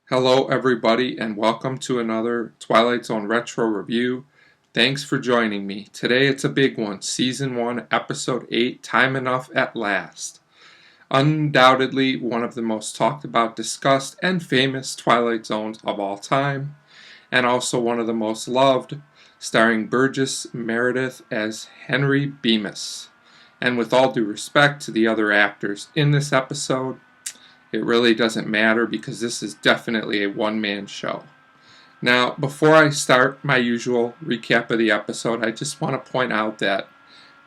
Hello everybody and welcome to another Twilight Zone Retro Review. Thanks for joining me. Today it's a big one, Season 1, Episode 8, Time Enough at Last. Undoubtedly one of the most talked about, discussed, and famous Twilight Zones of all time, and also one of the most loved, starring Burgess Meredith as Henry Bemis. And with all due respect to the other actors in this episode, it really doesn't matter because this is definitely a one-man show. Now, before I start my usual recap of the episode, I just want to point out that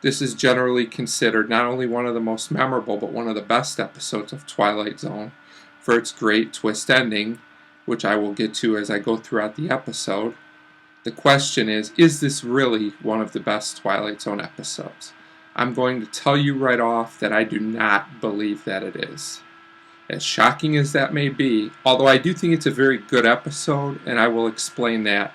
this is generally considered not only one of the most memorable, but one of the best episodes of Twilight Zone for its great twist ending, which I will get to as I go throughout the episode. The question is this really one of the best Twilight Zone episodes? I'm going to tell you right off that I do not believe that it is. As shocking as that may be, although I do think it's a very good episode, and I will explain that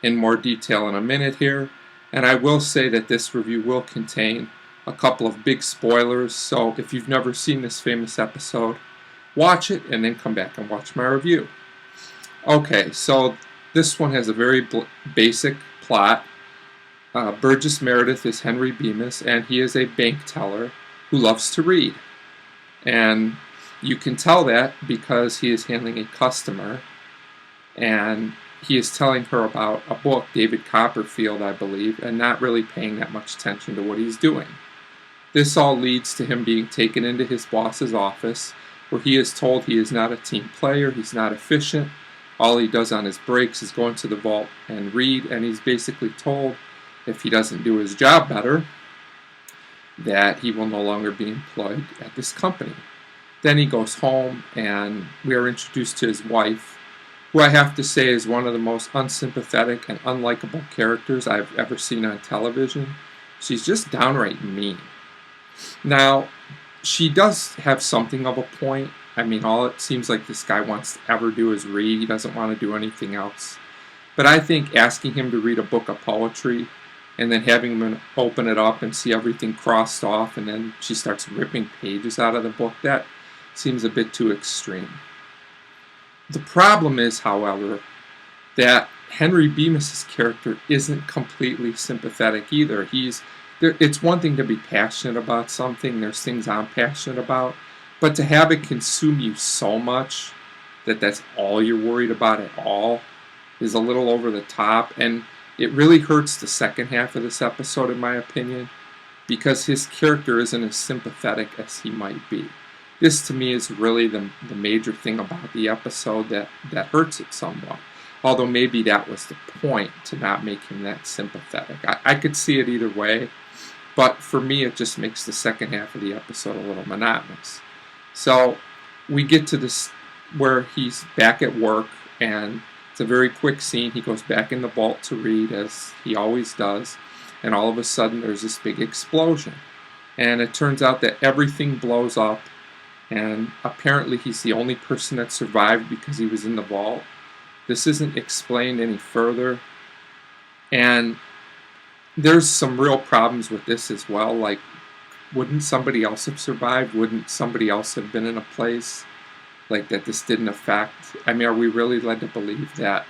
in more detail in a minute here, and I will say that this review will contain a couple of big spoilers, so if you've never seen this famous episode, watch it and then come back and watch my review. Okay, so this one has a very basic plot. Burgess Meredith is Henry Bemis, and he is a bank teller who loves to read. And you can tell that because he is handling a customer, and he is telling her about a book, David Copperfield, I believe, and not really paying that much attention to what he's doing. This all leads to him being taken into his boss's office, where he is told he is not a team player, he's not efficient, all he does on his breaks is go into the vault and read, and he's basically told if he doesn't do his job better, that he will no longer be employed at this company. Then he goes home, and we are introduced to his wife, who I have to say is one of the most unsympathetic and unlikable characters I've ever seen on television. She's just downright mean. Now, she does have something of a point. I mean, all it seems like this guy wants to ever do is read. He doesn't want to do anything else. But I think asking him to read a book of poetry and then having him open it up and see everything crossed off, and then she starts ripping pages out of the book, that seems a bit too extreme. The problem is, however, that Henry Bemis' character isn't completely sympathetic either. It's one thing to be passionate about something, there's things I'm passionate about, but to have it consume you so much that that's all you're worried about at all is a little over the top, and it really hurts the second half of this episode, in my opinion, because his character isn't as sympathetic as he might be. This, to me, is really the major thing about the episode that hurts it somewhat. Although maybe that was the point, to not make him that sympathetic. I could see it either way, but for me it just makes the second half of the episode a little monotonous. So we get to this where he's back at work, and it's a very quick scene. He goes back in the vault to read, as he always does, and all of a sudden there's this big explosion. And it turns out that everything blows up, and apparently he's the only person that survived because he was in the vault. This isn't explained any further, and there's some real problems with this as well. Like, wouldn't somebody else have survived? Wouldn't somebody else have been in a place like that this didn't affect? I mean, are we really led to believe that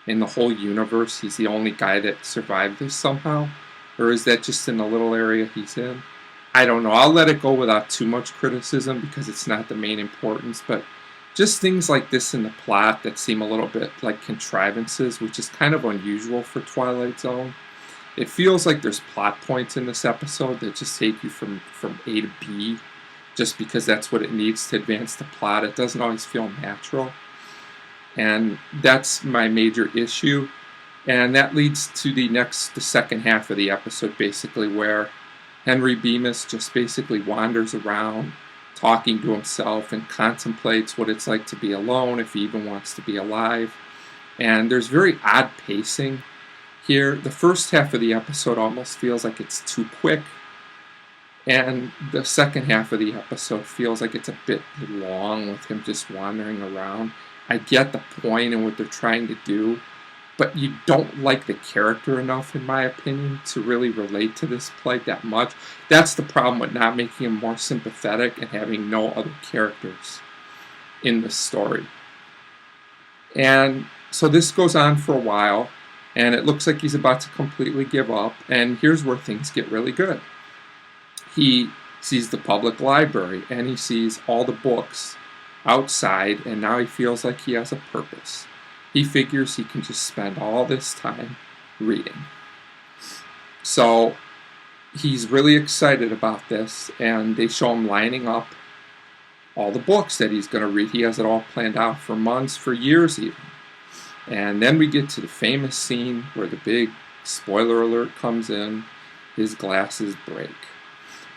in the whole universe he's the only guy that survived this somehow? Or is that just in the little area he's in? I don't know. I'll let it go without too much criticism because it's not the main importance, but just things like this in the plot that seem a little bit like contrivances, which is kind of unusual for Twilight Zone. It feels like there's plot points in this episode that just take you from A to B just because that's what it needs to advance the plot. It doesn't always feel natural, and that's my major issue. And that leads to the second half of the episode, basically, where Henry Bemis just basically wanders around talking to himself and contemplates what it's like to be alone, if he even wants to be alive. And there's very odd pacing here. The first half of the episode almost feels like it's too quick, and the second half of the episode feels like it's a bit long with him just wandering around. I get the point and what they're trying to do, but you don't like the character enough, in my opinion, to really relate to this plight that much. That's the problem with not making him more sympathetic and having no other characters in the story. And so this goes on for a while, and it looks like he's about to completely give up. And here's where things get really good. He sees the public library, and he sees all the books outside, and now he feels like he has a purpose. He figures he can just spend all this time reading. So he's really excited about this, and they show him lining up all the books that he's going to read. He has it all planned out for months, for years even. And then we get to the famous scene where the big spoiler alert comes in. His glasses break.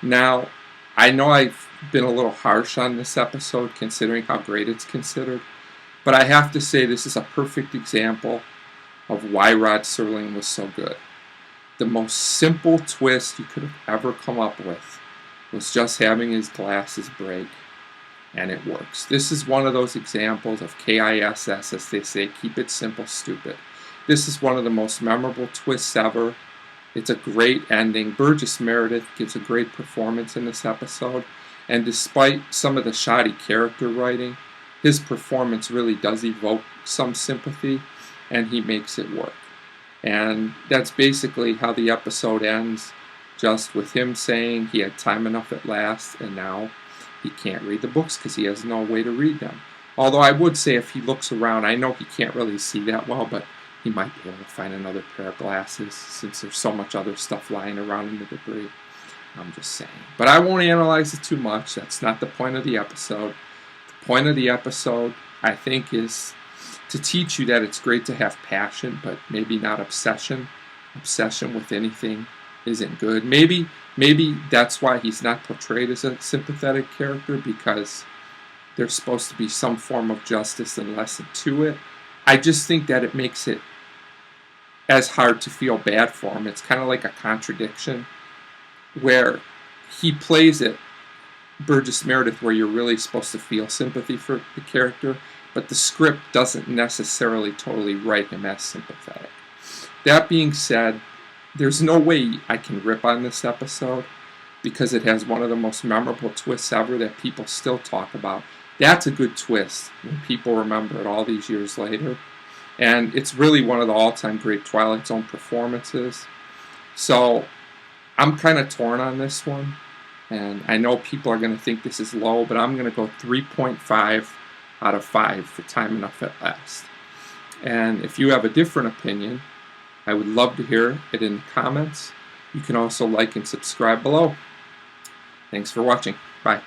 Now, I know I've been a little harsh on this episode considering how great it's considered, but I have to say this is a perfect example of why Rod Serling was so good. The most simple twist you could have ever come up with was just having his glasses break, and it works. This is one of those examples of KISS, as they say, keep it simple, stupid. This is one of the most memorable twists ever. It's a great ending. Burgess Meredith gives a great performance in this episode, and despite some of the shoddy character writing, his performance really does evoke some sympathy, and he makes it work. And that's basically how the episode ends, just with him saying he had time enough at last, and now he can't read the books because he has no way to read them. Although I would say if he looks around, I know he can't really see that well, but he might be able to find another pair of glasses since there's so much other stuff lying around in the debris. I'm just saying. But I won't analyze it too much. That's not the point of the episode. The point of the episode, I think, is to teach you that it's great to have passion, but maybe not obsession. Obsession with anything isn't good. Maybe that's why he's not portrayed as a sympathetic character, because there's supposed to be some form of justice and lesson to it. I just think that it makes it as hard to feel bad for him. It's kind of like a contradiction where he plays it, Burgess Meredith, where you're really supposed to feel sympathy for the character, but the script doesn't necessarily totally write him as sympathetic. That being said, there's no way I can rip on this episode because it has one of the most memorable twists ever that people still talk about. That's a good twist when people remember it all these years later. And it's really one of the all-time great Twilight Zone performances. So I'm kind of torn on this one. And I know people are going to think this is low, but I'm going to go 3.5 out of 5 for Time Enough at Last. And if you have a different opinion, I would love to hear it in the comments. You can also like and subscribe below. Thanks for watching. Bye.